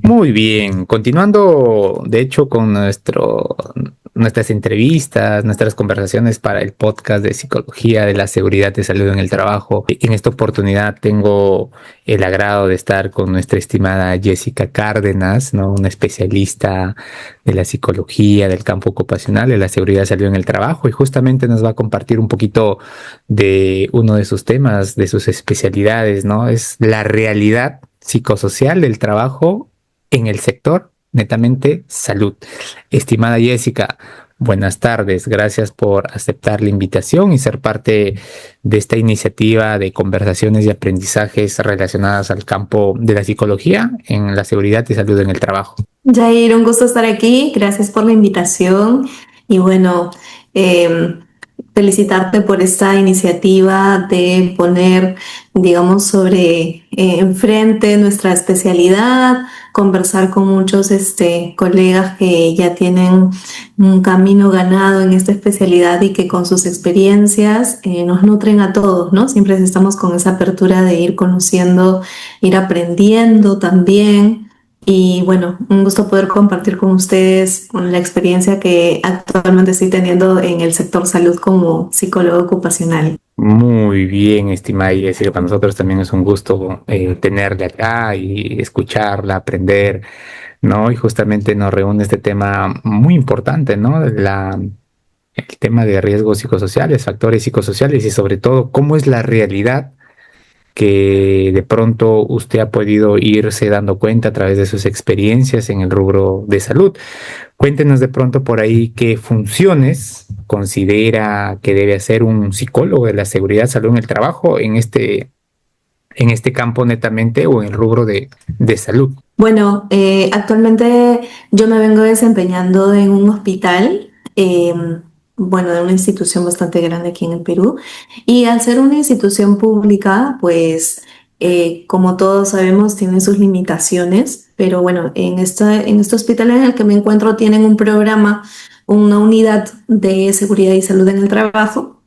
Muy bien, continuando de hecho con nuestras entrevistas, nuestras conversaciones para el podcast de psicología de la seguridad de salud en el trabajo. En esta oportunidad tengo el agrado de estar con nuestra estimada Jessica Cárdenas, ¿no? Una especialista de la psicología del campo ocupacional de la seguridad de salud en el trabajo, y justamente nos va a compartir un poquito de uno de sus temas, de sus especialidades, ¿no? Es la realidad psicosocial del trabajo en el sector netamente salud. Estimada Jessica, buenas tardes. Gracias por aceptar la invitación y ser parte de esta iniciativa de conversaciones y aprendizajes relacionadas al campo de la psicología en la seguridad y salud en el trabajo. Jair, un gusto estar aquí. Gracias por la invitación. Y bueno, eh, felicitarte por esta iniciativa de poner, digamos, enfrente nuestra especialidad, conversar con muchos colegas que ya tienen un camino ganado en esta especialidad y que con sus experiencias nos nutren a todos, ¿no? Siempre estamos con esa apertura de ir conociendo, ir aprendiendo también. Y bueno, un gusto poder compartir con ustedes la experiencia que actualmente estoy teniendo en el sector salud como psicólogo ocupacional. Muy bien, estimada Jessica, para nosotros también es un gusto tenerla acá y escucharla, aprender, ¿no? Y justamente nos reúne este tema muy importante, ¿no? El tema de riesgos psicosociales, factores psicosociales y sobre todo cómo es la realidad que de pronto usted ha podido irse dando cuenta a través de sus experiencias en el rubro de salud. Cuéntenos de pronto por ahí qué funciones considera que debe hacer un psicólogo de la seguridad salud en el trabajo en este campo netamente o en el rubro de salud. Bueno, actualmente yo me vengo desempeñando en un hospital, bueno, de una institución bastante grande aquí en el Perú. Y al ser una institución pública, pues como todos sabemos, tiene sus limitaciones. Pero bueno, en este hospital en el que me encuentro tienen un programa, una unidad de seguridad y salud en el trabajo.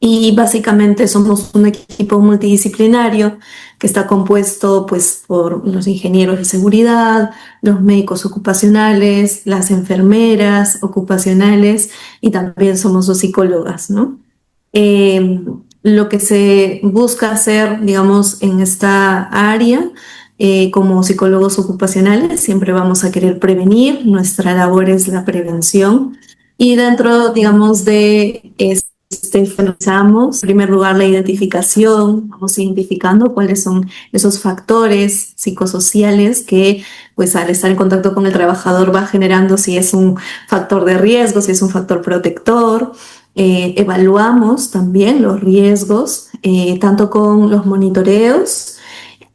Y básicamente somos un equipo multidisciplinario que está compuesto pues por los ingenieros de seguridad, los médicos ocupacionales, las enfermeras ocupacionales y también somos dos psicólogas, ¿no? Eh, lo que se busca hacer, digamos, en esta área, como psicólogos ocupacionales, siempre vamos a querer prevenir, nuestra labor es la prevención. Y dentro, digamos, de realizamos, en primer lugar, la identificación, vamos identificando cuáles son esos factores psicosociales que, pues, al estar en contacto con el trabajador va generando si es un factor de riesgo, si es un factor protector. Evaluamos también los riesgos, tanto con los monitoreos,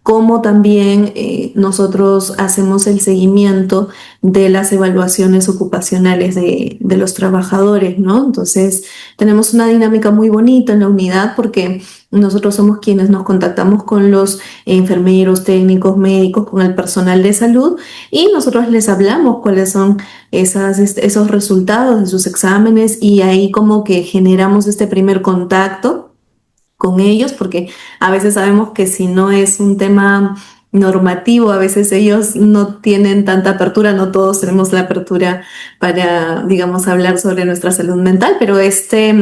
como también nosotros hacemos el seguimiento de las evaluaciones ocupacionales de los trabajadores, ¿no? Entonces, tenemos una dinámica muy bonita en la unidad porque nosotros somos quienes nos contactamos con los enfermeros, técnicos, médicos, con el personal de salud, y nosotros les hablamos cuáles son esos resultados de sus exámenes, y ahí como que generamos este primer contacto con ellos, porque a veces sabemos que si no es un tema normativo, a veces ellos no tienen tanta apertura, no todos tenemos la apertura para, digamos, hablar sobre nuestra salud mental, pero este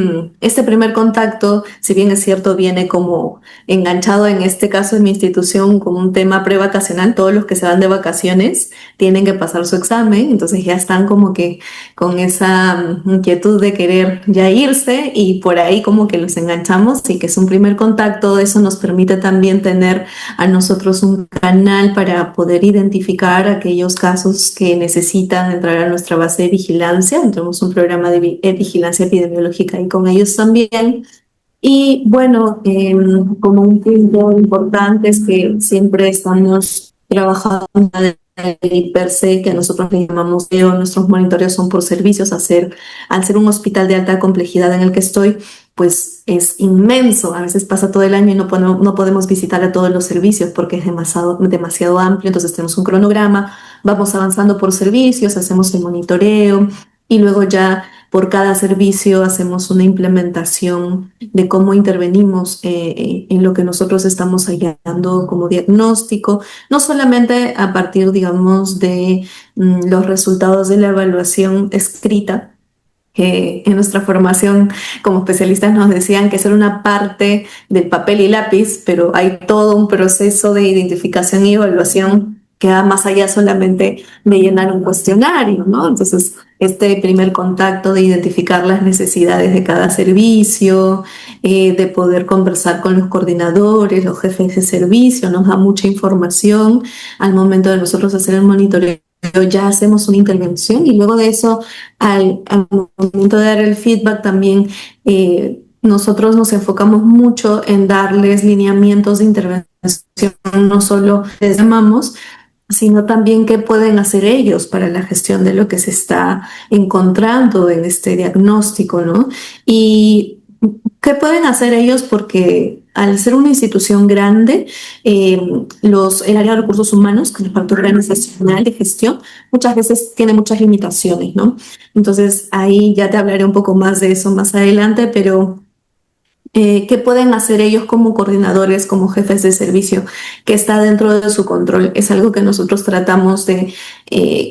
primer contacto, si bien es cierto, viene como enganchado en este caso en mi institución como un tema prevacacional. Todos los que se van de vacaciones tienen que pasar su examen, entonces ya están como que con esa inquietud de querer ya irse, y por ahí como que los enganchamos, y que es un primer contacto. Eso nos permite también tener a nosotros un canal para poder identificar aquellos casos que necesitan entrar a nuestra base de vigilancia. Tenemos un programa de vigilancia epidemiológica ahí con ellos también. Y bueno, como un punto importante es que siempre estamos trabajando y per se, que nosotros le llamamos nuestros monitoreos son por servicios. Al ser un hospital de alta complejidad en el que estoy, pues es inmenso. A veces pasa todo el año y no podemos visitar a todos los servicios porque es demasiado amplio. Entonces tenemos un cronograma, vamos avanzando por servicios, hacemos el monitoreo, y luego ya por cada servicio hacemos una implementación de cómo intervenimos en lo que nosotros estamos hallando como diagnóstico, no solamente a partir, digamos, de los resultados de la evaluación escrita, que en nuestra formación como especialistas nos decían que eso era una parte del papel y lápiz, pero hay todo un proceso de identificación y evaluación que va más allá solamente de llenar un cuestionario, ¿no? Entonces, este primer contacto de identificar las necesidades de cada servicio, de poder conversar con los coordinadores, los jefes de servicio, nos da mucha información al momento de nosotros hacer el monitoreo. Ya hacemos una intervención y luego de eso, al momento de dar el feedback también, nosotros nos enfocamos mucho en darles lineamientos de intervención, no solo les llamamos, sino también qué pueden hacer ellos para la gestión de lo que se está encontrando en este diagnóstico, ¿no? Y qué pueden hacer ellos porque al ser una institución grande, el área de recursos humanos, que es la parte organizacional de gestión, muchas veces tiene muchas limitaciones, ¿no? Entonces ahí ya te hablaré un poco más de eso más adelante, pero ¿qué pueden hacer ellos como coordinadores, como jefes de servicio, que está dentro de su control? Es algo que nosotros tratamos de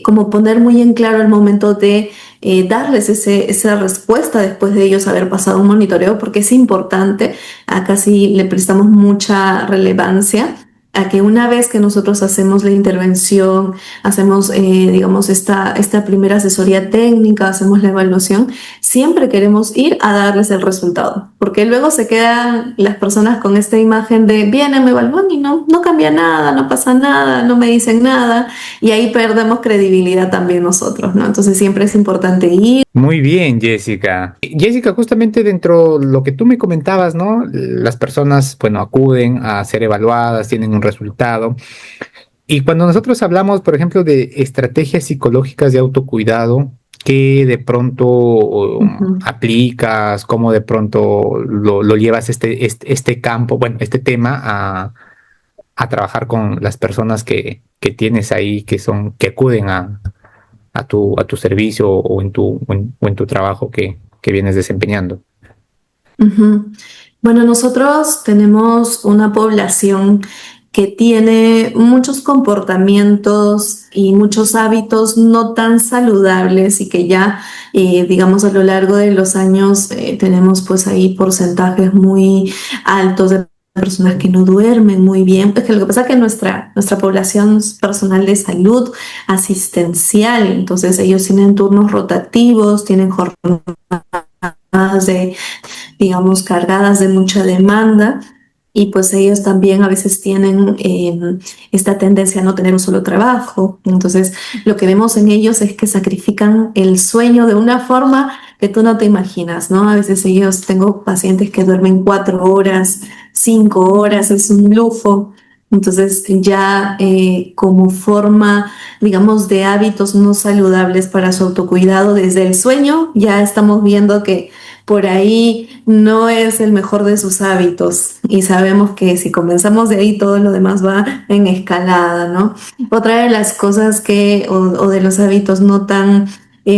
como poner muy en claro al momento de darles esa respuesta después de ellos haber pasado un monitoreo, porque es importante, acá sí le prestamos mucha relevancia a que una vez que nosotros hacemos la intervención, hacemos, digamos, esta primera asesoría técnica, hacemos la evaluación, siempre queremos ir a darles el resultado, porque luego se quedan las personas con esta imagen de vienen, me evalúan y no cambia nada, no pasa nada, no me dicen nada, y ahí perdemos credibilidad también nosotros, ¿no? Entonces siempre es importante ir. Muy bien, Jessica. Jessica, justamente dentro de lo que tú me comentabas, ¿no? Las personas, bueno, acuden a ser evaluadas, tienen un resultado. Y cuando nosotros hablamos, por ejemplo, de estrategias psicológicas de autocuidado, ¿qué de pronto aplicas? ¿Cómo de pronto lo llevas este campo, bueno, este tema a trabajar con las personas que tienes ahí, que acuden a tu servicio o en tu trabajo que vienes desempeñando? Bueno, nosotros tenemos una población que tiene muchos comportamientos y muchos hábitos no tan saludables y que ya, digamos, a lo largo de los años tenemos pues ahí porcentajes muy altos de personas que no duermen muy bien. Es que lo que pasa es que nuestra población es personal de salud asistencial, entonces ellos tienen turnos rotativos, tienen jornadas de, digamos, cargadas de mucha demanda. Y pues ellos también a veces tienen esta tendencia a no tener un solo trabajo. Entonces lo que vemos en ellos es que sacrifican el sueño de una forma que tú no te imaginas, ¿no? A veces tengo pacientes que duermen 4 horas, 5 horas, es un lujo. Entonces ya como forma, digamos, de hábitos no saludables para su autocuidado desde el sueño, ya estamos viendo que por ahí no es el mejor de sus hábitos y sabemos que si comenzamos de ahí todo lo demás va en escalada, ¿no? Otra de las cosas o de los hábitos no tan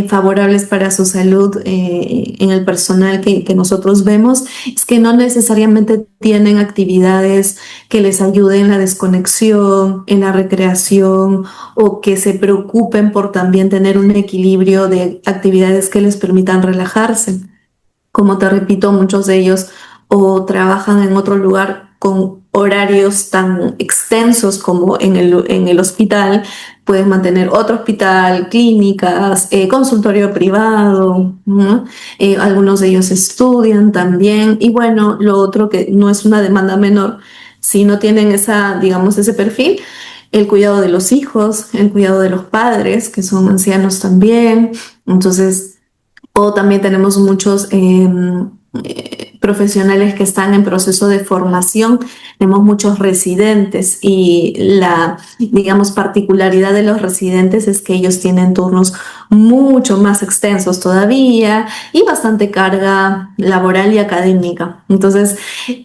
favorables para su salud en el personal que nosotros vemos es que no necesariamente tienen actividades que les ayuden en la desconexión, en la recreación o que se preocupen por también tener un equilibrio de actividades que les permitan relajarse. Como te repito, muchos de ellos o trabajan en otro lugar con horarios tan extensos como en el hospital, pueden mantener otro hospital, clínicas, consultorio privado, ¿no? Algunos de ellos estudian también. Y bueno, lo otro que no es una demanda menor, si no tienen digamos, ese perfil, el cuidado de los hijos, el cuidado de los padres, que son ancianos también. Entonces, o también tenemos muchos profesionales que están en proceso de formación, tenemos muchos residentes y la, digamos, particularidad de los residentes es que ellos tienen turnos mucho más extensos todavía y bastante carga laboral y académica. Entonces,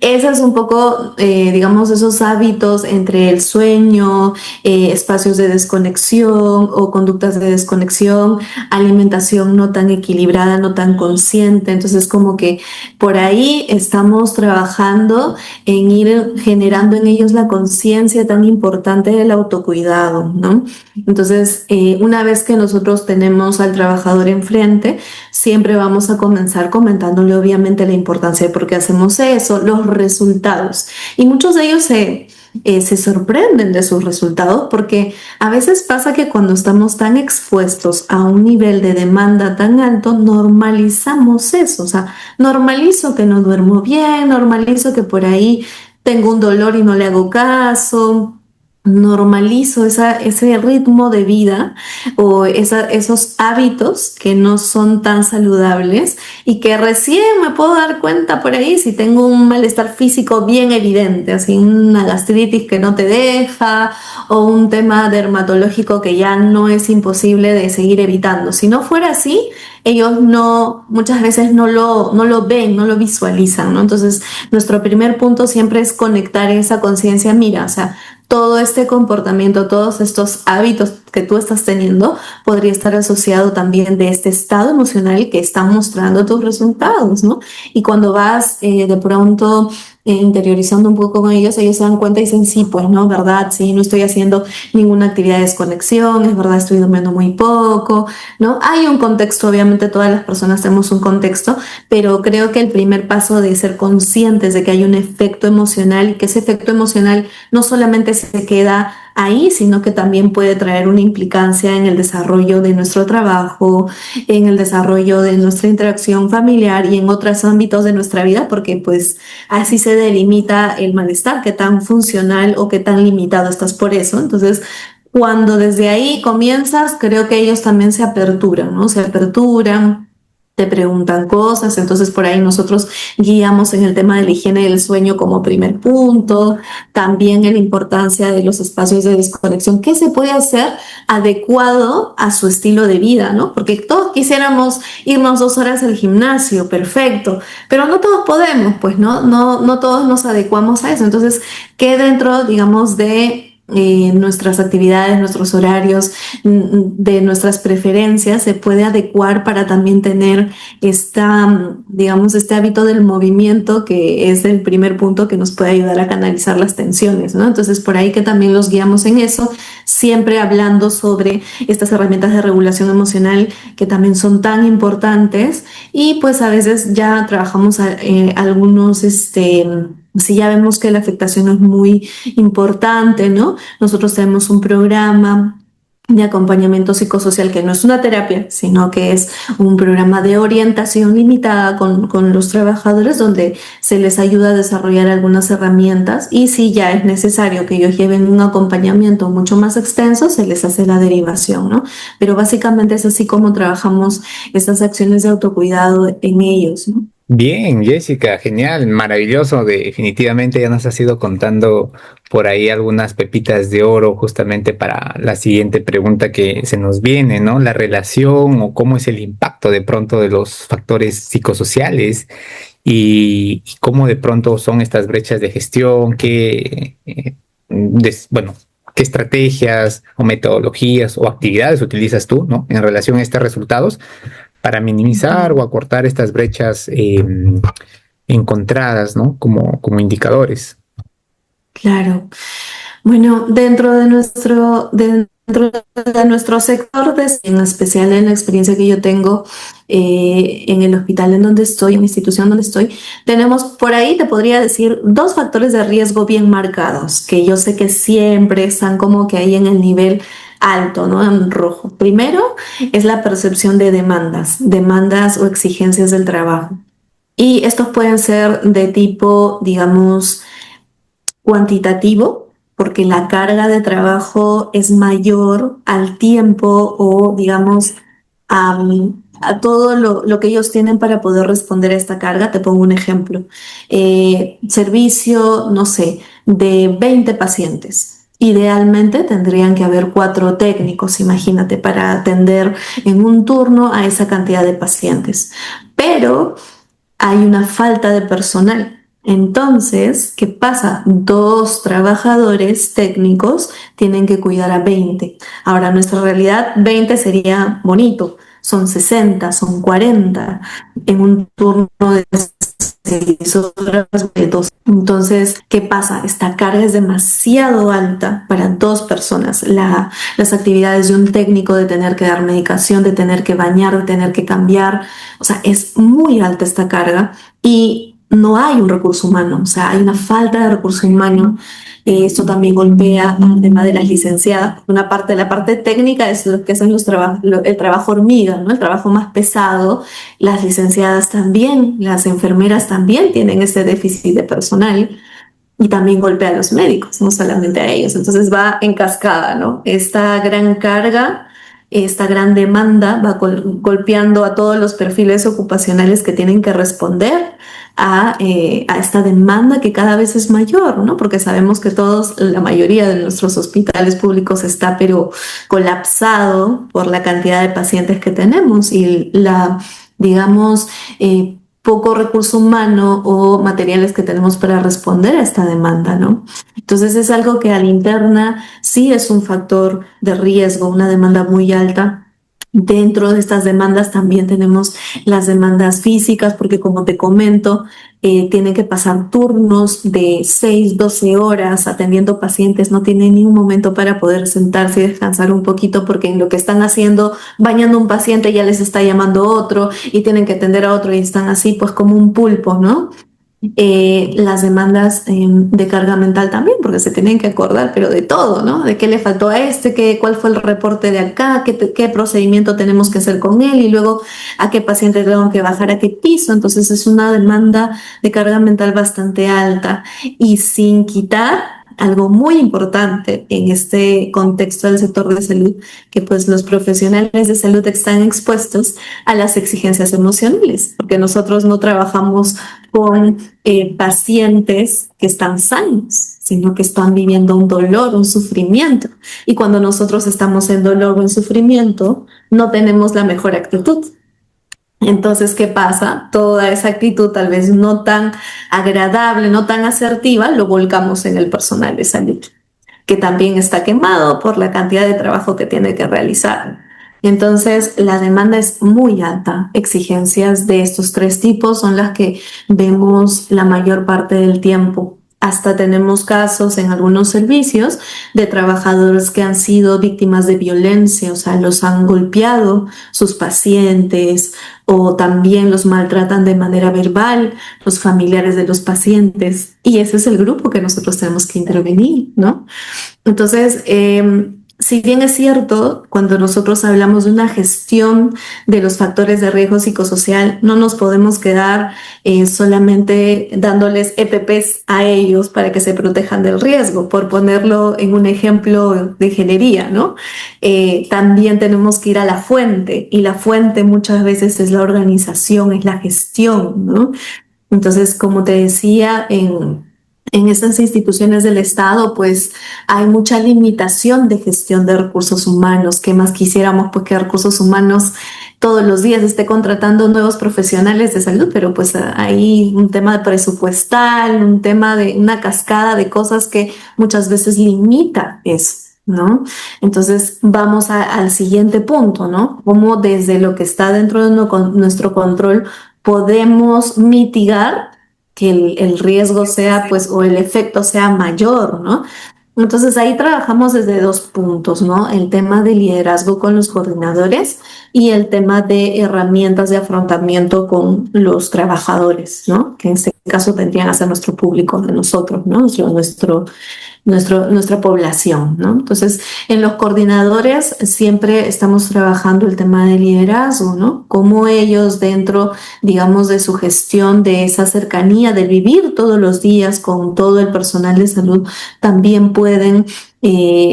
ese es un poco, digamos, esos hábitos entre el sueño, espacios de desconexión o conductas de desconexión, alimentación no tan equilibrada, no tan consciente. Entonces, como que por ahí estamos trabajando en ir generando en ellos la conciencia tan importante del autocuidado, ¿no? Entonces, una vez que nosotros tenemos al trabajador enfrente, siempre vamos a comenzar comentándole obviamente la importancia de por qué hacemos eso, los resultados. Y muchos de ellos se sorprenden de sus resultados porque a veces pasa que cuando estamos tan expuestos a un nivel de demanda tan alto, normalizamos eso. O sea, normalizo que no duermo bien, normalizo que por ahí tengo un dolor y no le hago caso. Normalizo ese ritmo de vida o esos hábitos que no son tan saludables y que recién me puedo dar cuenta por ahí si tengo un malestar físico bien evidente, así una gastritis que no te deja o un tema dermatológico que ya no es imposible de seguir evitando. Si no fuera así, ellos muchas veces no lo ven, no lo visualizan, ¿no? Entonces, nuestro primer punto siempre es conectar esa conciencia. Mira, o sea, todo este comportamiento, todos estos hábitos que tú estás teniendo podría estar asociado también de este estado emocional que está mostrando tus resultados, ¿no? Y cuando vas de pronto interiorizando un poco con ellos se dan cuenta y dicen, sí, pues no, verdad, sí, no estoy haciendo ninguna actividad de desconexión, es verdad, estoy durmiendo muy poco, ¿no? Hay un contexto, obviamente todas las personas tenemos un contexto, pero creo que el primer paso de ser conscientes de que hay un efecto emocional y que ese efecto emocional no solamente se queda ahí, sino que también puede traer una implicancia en el desarrollo de nuestro trabajo, en el desarrollo de nuestra interacción familiar y en otros ámbitos de nuestra vida, porque pues así se delimita el malestar, qué tan funcional o qué tan limitado estás por eso. Entonces, cuando desde ahí comienzas, creo que ellos también se aperturan, ¿no? Se aperturan, te preguntan cosas, entonces por ahí nosotros guiamos en el tema de la higiene del sueño como primer punto, también en la importancia de los espacios de desconexión, qué se puede hacer adecuado a su estilo de vida, ¿no? Porque todos quisiéramos irnos 2 horas al gimnasio, perfecto, pero no todos podemos, pues, no todos nos adecuamos a eso, entonces, ¿qué dentro, digamos, de nuestras actividades, nuestros horarios, de nuestras preferencias se puede adecuar para también tener digamos, este hábito del movimiento que es el primer punto que nos puede ayudar a canalizar las tensiones, ¿no? Entonces, por ahí que también los guiamos en eso, siempre hablando sobre estas herramientas de regulación emocional que también son tan importantes y pues a veces ya trabajamos algunos, si ya vemos que la afectación es muy importante, ¿no? Nosotros tenemos un programa de acompañamiento psicosocial que no es una terapia, sino que es un programa de orientación limitada con los trabajadores donde se les ayuda a desarrollar algunas herramientas y si ya es necesario que ellos lleven un acompañamiento mucho más extenso, se les hace la derivación, ¿no? Pero básicamente es así como trabajamos estas acciones de autocuidado en ellos, ¿no? Bien, Jessica, genial, maravilloso. Definitivamente ya nos has ido contando por ahí algunas pepitas de oro justamente para la siguiente pregunta que se nos viene, ¿no? La relación o cómo es el impacto de pronto de los factores psicosociales y cómo de pronto son estas brechas de gestión, bueno, qué estrategias o metodologías o actividades utilizas tú, ¿no? En relación a estos resultados para minimizar o acortar estas brechas encontradas, ¿no? Como indicadores. Claro. Bueno, dentro de nuestro sector, en especial en la experiencia que yo tengo en el hospital en donde estoy, en la institución donde estoy, tenemos por ahí, te podría decir, 2 factores de riesgo bien marcados, que yo sé que siempre están como que ahí en el nivel alto, ¿no? En rojo. Primero es la percepción de demandas o exigencias del trabajo. Y estos pueden ser de tipo, digamos, cuantitativo, porque la carga de trabajo es mayor al tiempo o, digamos, a todo lo que ellos tienen para poder responder a esta carga. Te pongo un ejemplo. Servicio, no sé, de 20 pacientes. Idealmente tendrían que haber 4 técnicos, imagínate, para atender en un turno a esa cantidad de pacientes. Pero hay una falta de personal. Entonces, ¿qué pasa? 2 trabajadores técnicos tienen que cuidar a 20. Ahora, nuestra realidad, 20 sería bonito, son 60, son 40 en un turno de 6 horas de 2. Entonces, ¿qué pasa? Esta carga es demasiado alta para 2 personas. Las actividades de un técnico de tener que dar medicación, de tener que bañar, de tener que cambiar, o sea, es muy alta esta carga y no hay un recurso humano, o sea, hay una falta de recurso humano. Esto también golpea al tema de las licenciadas. Una parte, la parte técnica es lo que hacen el trabajo hormiga, ¿no? El trabajo más pesado. Las licenciadas también, las enfermeras también tienen ese déficit de personal y también golpea a los médicos, no solamente a ellos. Entonces va en cascada, ¿no? Esta gran carga, esta gran demanda va golpeando a todos los perfiles ocupacionales que tienen que responder a esta demanda que cada vez es mayor, ¿no? Porque sabemos que la mayoría de nuestros hospitales públicos está pero colapsado por la cantidad de pacientes que tenemos y digamos, poco recurso humano o materiales que tenemos para responder a esta demanda, ¿no? Entonces es algo que a la interna sí es un factor de riesgo, una demanda muy alta. Dentro de estas demandas también tenemos las demandas físicas, porque como te comento, tienen que pasar turnos de 6, 12 horas atendiendo pacientes, no tienen ni un momento para poder sentarse y descansar un poquito, porque en lo que están haciendo, bañando a un paciente, ya les está llamando otro y tienen que atender a otro y están así pues como un pulpo, ¿no? Las demandas de carga mental también, porque se tienen que acordar, pero de todo, ¿no? De qué le faltó a cuál fue el reporte de acá, qué procedimiento tenemos que hacer con él y luego a qué paciente tengo que bajar a qué piso. Entonces es una demanda de carga mental bastante alta y sin quitar algo muy importante en este contexto del sector de salud, que pues los profesionales de salud están expuestos a las exigencias emocionales, porque nosotros no trabajamos con pacientes que están sanos, sino que están viviendo un dolor, un sufrimiento. Y cuando nosotros estamos en dolor o en sufrimiento, no tenemos la mejor actitud. Entonces, ¿qué pasa? Toda esa actitud tal vez no tan agradable, no tan asertiva, lo volcamos en el personal de salud, que también está quemado por la cantidad de trabajo que tiene que realizar. Entonces, la demanda es muy alta. Exigencias de estos 3 tipos son las que vemos la mayor parte del tiempo. Hasta tenemos casos en algunos servicios de trabajadores que han sido víctimas de violencia, o sea, los han golpeado sus pacientes o también los maltratan de manera verbal los familiares de los pacientes. Y ese es el grupo que nosotros tenemos que intervenir, ¿no? Entonces, si bien es cierto, cuando nosotros hablamos de una gestión de los factores de riesgo psicosocial, no nos podemos quedar solamente dándoles EPPs a ellos para que se protejan del riesgo, por ponerlo en un ejemplo de ingeniería, ¿no? También tenemos que ir a la fuente, y la fuente muchas veces es la organización, es la gestión, ¿no? Entonces, como te decía, en estas instituciones del Estado, pues hay mucha limitación de gestión de recursos humanos. ¿Qué más quisiéramos? Pues que recursos humanos todos los días esté contratando nuevos profesionales de salud, pero pues hay un tema presupuestal, un tema de una cascada de cosas que muchas veces limita eso, ¿no? Entonces vamos al siguiente punto, ¿no? Cómo desde lo que está dentro de nuestro control podemos mitigar que el riesgo sea, pues, o el efecto sea mayor, ¿no? Entonces ahí trabajamos desde 2 puntos, ¿no? El tema de liderazgo con los coordinadores y el tema de herramientas de afrontamiento con los trabajadores, ¿no? Que en este caso tendrían a ser nuestro público de nosotros, ¿no? Nuestra población, ¿no? Entonces, en los coordinadores siempre estamos trabajando el tema de liderazgo, ¿no? Cómo ellos dentro, digamos, de su gestión, de esa cercanía, de vivir todos los días con todo el personal de salud, también pueden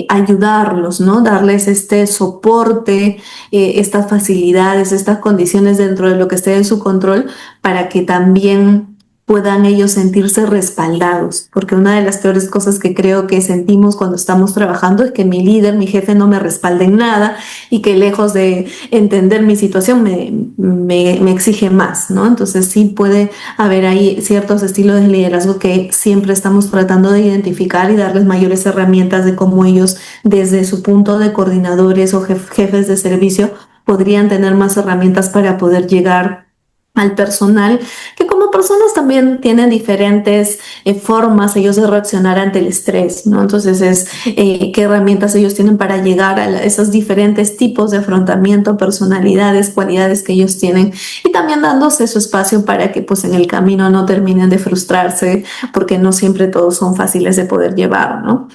ayudarlos, ¿no? Darles este soporte, estas facilidades, estas condiciones dentro de lo que esté en su control para que también puedan ellos sentirse respaldados, porque una de las peores cosas que creo que sentimos cuando estamos trabajando es que mi líder, mi jefe no me respalde en nada y que lejos de entender mi situación me exige más, ¿no? Entonces sí puede haber ahí ciertos estilos de liderazgo que siempre estamos tratando de identificar y darles mayores herramientas de cómo ellos desde su punto de coordinadores o jefes de servicio podrían tener más herramientas para poder llegar al personal, que como personas también tienen diferentes formas ellos de reaccionar ante el estrés, ¿no? Entonces qué herramientas ellos tienen para llegar a esos diferentes tipos de afrontamiento, personalidades, cualidades que ellos tienen, y también dándose su espacio para que pues en el camino no terminen de frustrarse, porque no siempre todos son fáciles de poder llevar, ¿no?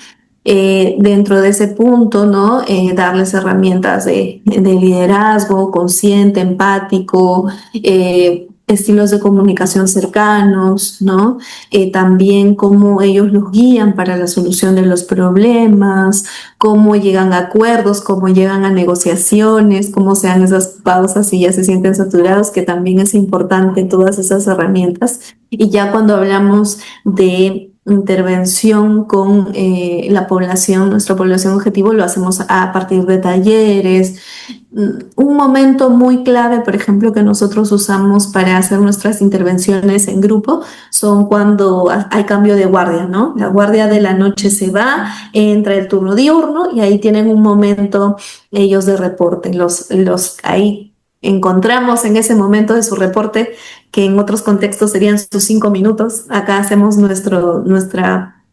Dentro de ese punto, ¿no? Darles herramientas de liderazgo consciente, empático, estilos de comunicación cercanos, ¿no? También cómo ellos los guían para la solución de los problemas, cómo llegan a acuerdos, cómo llegan a negociaciones, cómo se dan esas pausas y ya se sienten saturados, que también es importante todas esas herramientas. Y ya cuando hablamos de intervención con la población, nuestra población objetivo, lo hacemos a partir de talleres. Un momento muy clave, por ejemplo, que nosotros usamos para hacer nuestras intervenciones en grupo son cuando hay cambio de guardia, ¿no? La guardia de la noche se va, entra el turno diurno y ahí tienen un momento ellos de reporte. Ahí encontramos en ese momento de su reporte, que en otros contextos serían sus 5 minutos. Acá hacemos nuestra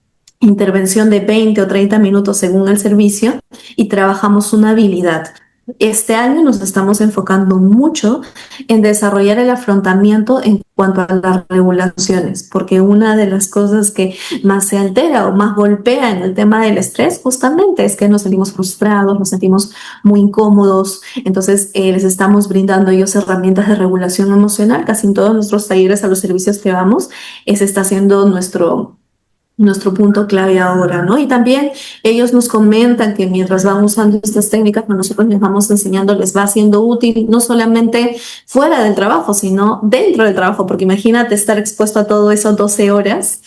intervención de 20 o 30 minutos según el servicio y trabajamos una habilidad. Este año nos estamos enfocando mucho en desarrollar el afrontamiento en cuanto a las regulaciones, porque una de las cosas que más se altera o más golpea en el tema del estrés justamente es que nos sentimos frustrados, nos sentimos muy incómodos. Entonces les estamos brindando ellos herramientas de regulación emocional. Casi en todos nuestros talleres, a los servicios que vamos, ese está siendo nuestro punto clave ahora, ¿no? Y también ellos nos comentan que mientras van usando estas técnicas, pues nosotros les vamos enseñando, les va siendo útil no solamente fuera del trabajo, sino dentro del trabajo, porque imagínate estar expuesto a todo eso 12 horas,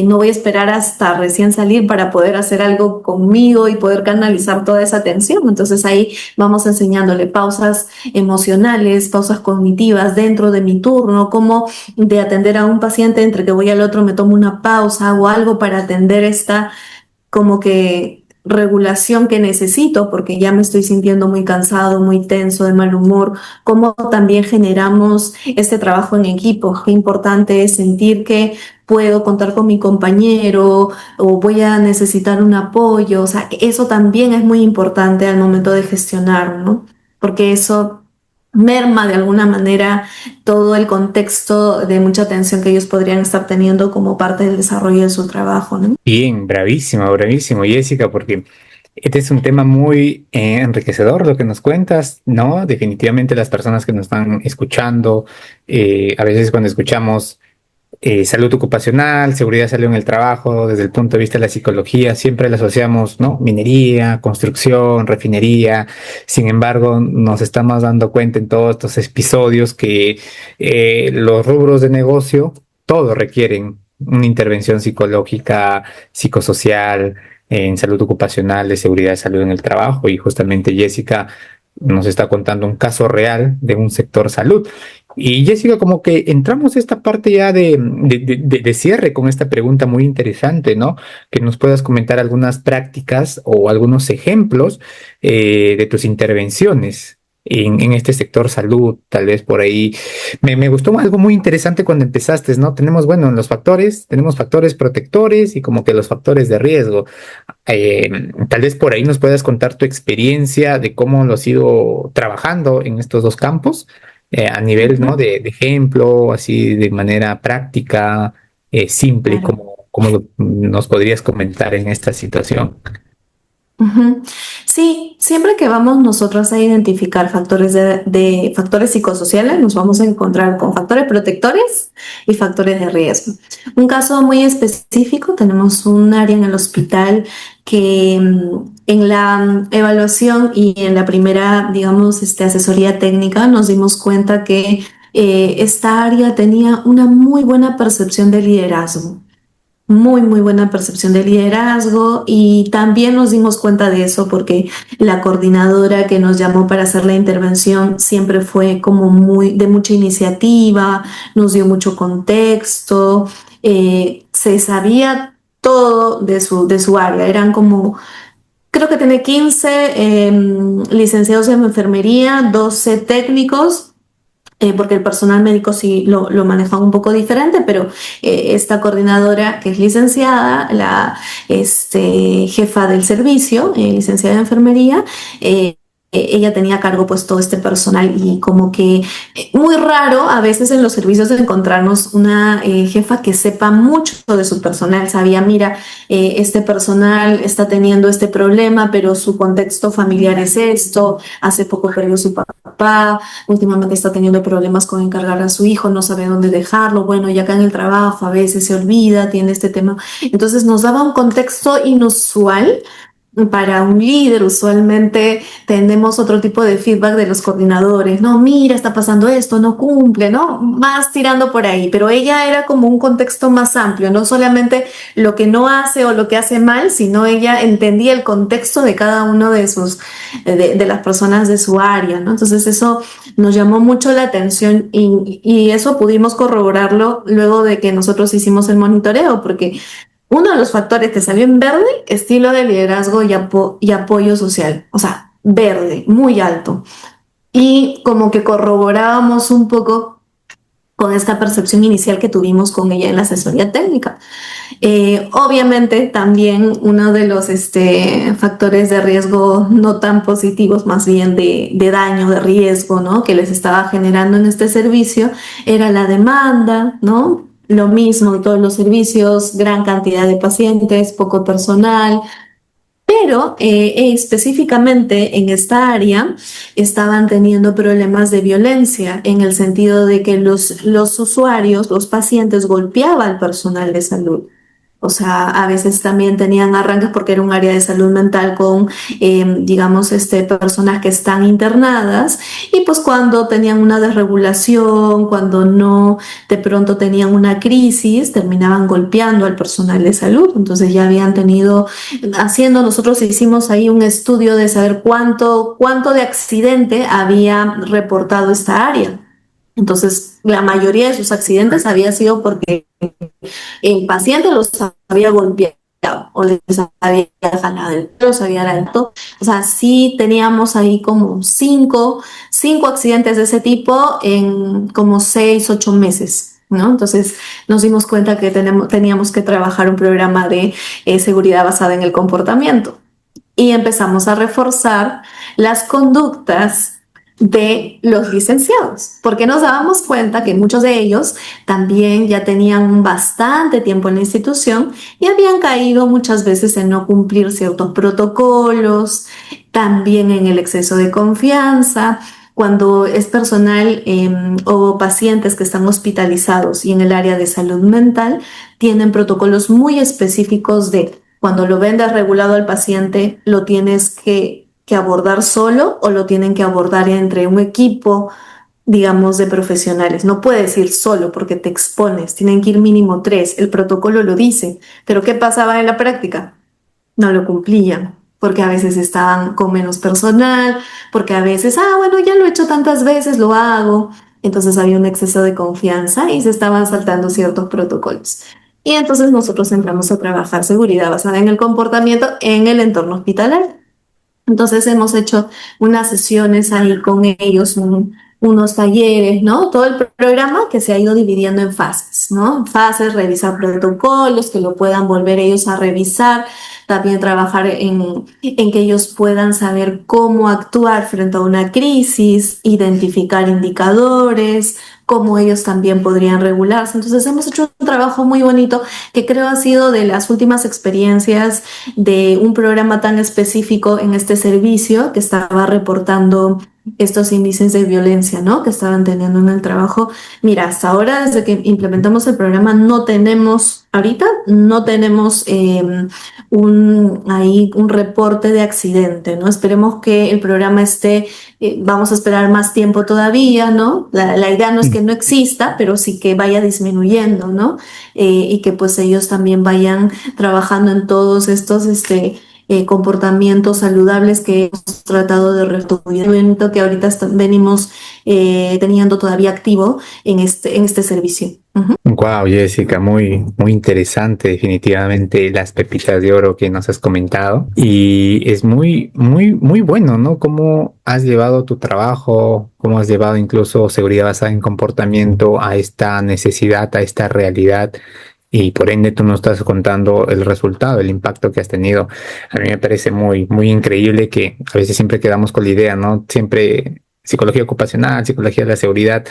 no voy a esperar hasta recién salir para poder hacer algo conmigo y poder canalizar toda esa atención. Entonces ahí vamos enseñándole pausas emocionales, pausas cognitivas dentro de mi turno, cómo de atender a un paciente entre que voy al otro me tomo una pausa o algo para atender esta como que regulación que necesito porque ya me estoy sintiendo muy cansado, muy tenso, de mal humor. Cómo también generamos este trabajo en equipo. Qué importante es sentir que puedo contar con mi compañero o voy a necesitar un apoyo. O sea, que eso también es muy importante al momento de gestionar, ¿no? Porque eso merma de alguna manera todo el contexto de mucha atención que ellos podrían estar teniendo como parte del desarrollo de su trabajo, ¿no? Bien, bravísimo, bravísimo, Jessica, porque este es un tema muy enriquecedor lo que nos cuentas, ¿no? Definitivamente las personas que nos están escuchando, a veces cuando escuchamos salud ocupacional, seguridad, salud en el trabajo, desde el punto de vista de la psicología, siempre la asociamos, ¿no? Minería, construcción, refinería. Sin embargo, nos estamos dando cuenta en todos estos episodios que los rubros de negocio, todos requieren una intervención psicológica, psicosocial, en salud ocupacional, de seguridad y salud en el trabajo. Y justamente Jessica nos está contando un caso real de un sector salud. Y Jessica, como que entramos a esta parte ya de cierre con esta pregunta muy interesante, ¿no? Que nos puedas comentar algunas prácticas o algunos ejemplos de tus intervenciones en este sector salud, tal vez por ahí. Me gustó algo muy interesante cuando empezaste, ¿no? Tenemos, bueno, los factores, tenemos factores protectores y como que los factores de riesgo. Tal vez por ahí nos puedas contar tu experiencia de cómo lo has ido trabajando en estos dos campos a nivel, ¿no? de ejemplo, así de manera práctica, simple, Claro. como nos podrías comentar en esta situación. Ujú. Sí, siempre que vamos nosotros a identificar factores de factores psicosociales, nos vamos a encontrar con factores protectores y factores de riesgo. Un caso muy específico, tenemos un área en el hospital que en la evaluación y en la primera, digamos, asesoría técnica nos dimos cuenta que esta área tenía una muy buena percepción de liderazgo. Muy, muy buena percepción de liderazgo, y también nos dimos cuenta de eso porque la coordinadora que nos llamó para hacer la intervención siempre fue como de mucha iniciativa, nos dio mucho contexto, se sabía todo de su área. Eran como, creo que tiene 15 licenciados en enfermería, 12 técnicos, porque el personal médico sí lo maneja un poco diferente, pero esta coordinadora, que es licenciada, la jefa del servicio, licenciada en enfermería, ella tenía a cargo pues todo este personal, y como que muy raro a veces en los servicios encontrarnos una jefa que sepa mucho de su personal. Sabía, mira, este personal está teniendo este problema, pero su contexto familiar es esto, hace poco perdió su papá, últimamente está teniendo problemas con encargar a su hijo, no sabe dónde dejarlo, bueno, y acá en el trabajo a veces se olvida, tiene este tema. Entonces nos daba un contexto inusual para un líder. Usualmente tenemos otro tipo de feedback de los coordinadores, no, mira, está pasando esto, no cumple, ¿no? Más tirando por ahí, pero ella era como un contexto más amplio, no solamente lo que no hace o lo que hace mal, sino ella entendía el contexto de cada uno de de las personas de su área, ¿no? Entonces eso nos llamó mucho la atención, y eso pudimos corroborarlo luego de que nosotros hicimos el monitoreo, porque uno de los factores que salió en verde, estilo de liderazgo y apoyo social, o sea, verde, muy alto. Y como que corroborábamos un poco con esta percepción inicial que tuvimos con ella en la asesoría técnica. Obviamente también uno de los factores de riesgo no tan positivos, más bien de daño, de riesgo, ¿no?, que les estaba generando en este servicio, era la demanda, ¿no? Lo mismo en todos los servicios, gran cantidad de pacientes, poco personal, pero específicamente en esta área estaban teniendo problemas de violencia, en el sentido de que los usuarios, los pacientes, golpeaban al personal de salud. O sea, a veces también tenían arranques porque era un área de salud mental con, digamos, personas que están internadas, y pues cuando tenían una desregulación, cuando no, de pronto tenían una crisis, terminaban golpeando al personal de salud. Entonces ya habían tenido, nosotros hicimos ahí un estudio de saber cuánto de accidente había reportado esta área. Entonces, la mayoría de sus accidentes había sido porque el paciente los había golpeado o les había jalado el pelo, se había alto. O sea, sí teníamos ahí como cinco accidentes de ese tipo en como 6, 8 meses, ¿no? Entonces nos dimos cuenta que teníamos que trabajar un programa de seguridad basada en el comportamiento, y empezamos a reforzar las conductas de los licenciados, porque nos dábamos cuenta que muchos de ellos también ya tenían bastante tiempo en la institución y habían caído muchas veces en no cumplir ciertos protocolos, también en el exceso de confianza. Cuando es personal o pacientes que están hospitalizados y en el área de salud mental, tienen protocolos muy específicos de cuando lo ven desregulado al paciente, lo tienes que abordar solo o lo tienen que abordar entre un equipo, digamos, de profesionales. No puedes ir solo porque te expones, tienen que ir mínimo 3, el protocolo lo dice, pero ¿qué pasaba en la práctica? No lo cumplían, porque a veces estaban con menos personal, porque a veces, bueno, ya lo he hecho tantas veces, lo hago. Entonces había un exceso de confianza y se estaban saltando ciertos protocolos. Y entonces nosotros entramos a trabajar seguridad basada en el comportamiento en el entorno hospitalario. Entonces hemos hecho unas sesiones ahí con ellos, unos talleres, ¿no? Todo el programa que se ha ido dividiendo en fases, ¿no? Fases, revisar protocolos, que lo puedan volver ellos a revisar, también trabajar en que ellos puedan saber cómo actuar frente a una crisis, identificar indicadores, cómo ellos también podrían regularse. Entonces hemos hecho un trabajo muy bonito que creo ha sido de las últimas experiencias de un programa tan específico en este servicio que estaba reportando estos índices de violencia, ¿no? Que estaban teniendo en el trabajo. Mira, hasta ahora, desde que implementamos el programa, ahorita no tenemos un reporte de accidente, ¿no? Esperemos que el programa esté, vamos a esperar más tiempo todavía, ¿no? La idea no es que no exista, pero sí que vaya disminuyendo, ¿no? Y que pues ellos también vayan trabajando en todos estos, comportamientos saludables que hemos tratado de retomar, que ahorita venimos teniendo todavía activo en este servicio. Wow, Jessica, muy interesante definitivamente las pepitas de oro que nos has comentado y es muy bueno, ¿no? Cómo has llevado tu trabajo, cómo has llevado incluso seguridad basada en comportamiento a esta necesidad, a esta realidad y por ende tú nos estás contando el resultado, el impacto que has tenido. A mí me parece muy increíble que a veces siempre quedamos con la idea, ¿no? Siempre psicología ocupacional, psicología de la seguridad,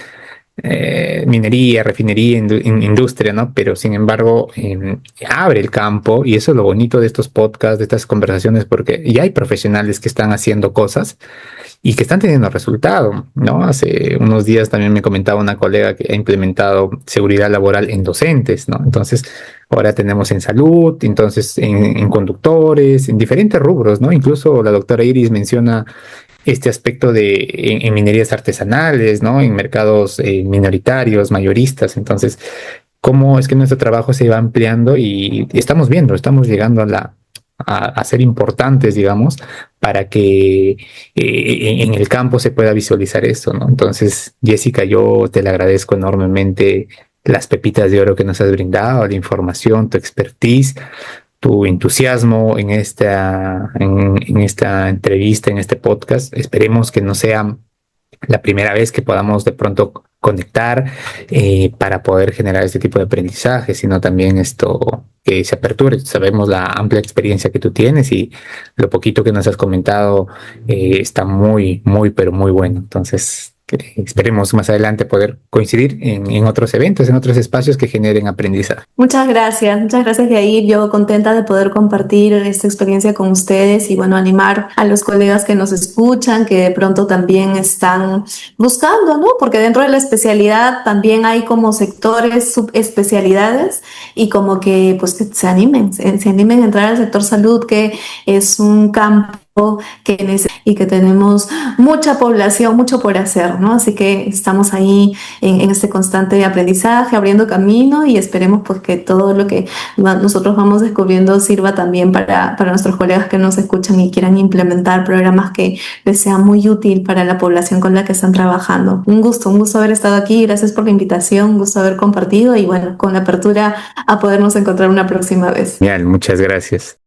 minería, refinería, industria, ¿no? Pero sin embargo, abre el campo y eso es lo bonito de estos podcasts, de estas conversaciones, porque ya hay profesionales que están haciendo cosas y que están teniendo resultado, ¿no? Hace unos días también me comentaba una colega que ha implementado seguridad laboral en docentes, ¿no? Entonces, ahora tenemos en salud, entonces en conductores, en diferentes rubros, ¿no? Incluso la doctora Iris menciona este aspecto en minerías artesanales, ¿no? En mercados minoritarios, mayoristas. Entonces, cómo es que nuestro trabajo se va ampliando y estamos viendo, estamos llegando a ser importantes, digamos, para que en el campo se pueda visualizar esto, ¿no? Entonces, Jessica, yo te le agradezco enormemente las pepitas de oro que nos has brindado, la información, tu expertise, tu entusiasmo en esta entrevista, en este podcast. Esperemos que no sea la primera vez que podamos de pronto conectar para poder generar este tipo de aprendizaje, sino también esto que se aperture. Sabemos la amplia experiencia que tú tienes y lo poquito que nos has comentado está pero muy bueno. Entonces, esperemos más adelante poder coincidir en otros eventos, en otros espacios que generen aprendizaje. Muchas gracias, Yair. Yo contenta de poder compartir esta experiencia con ustedes y bueno, animar a los colegas que nos escuchan, que de pronto también están buscando, ¿no? Porque dentro de la especialidad también hay como sectores, subespecialidades y como que pues que se animen a entrar al sector salud, que es un campo y que tenemos mucha población, mucho por hacer, ¿no? Así que estamos ahí en este constante aprendizaje, abriendo camino y esperemos pues que todo lo que nosotros vamos descubriendo sirva también para nuestros colegas que nos escuchan y quieran implementar programas que les sea muy útil para la población con la que están trabajando. Un gusto haber estado aquí, gracias por la invitación, un gusto haber compartido y bueno, con la apertura a podernos encontrar una próxima vez. Genial, muchas gracias.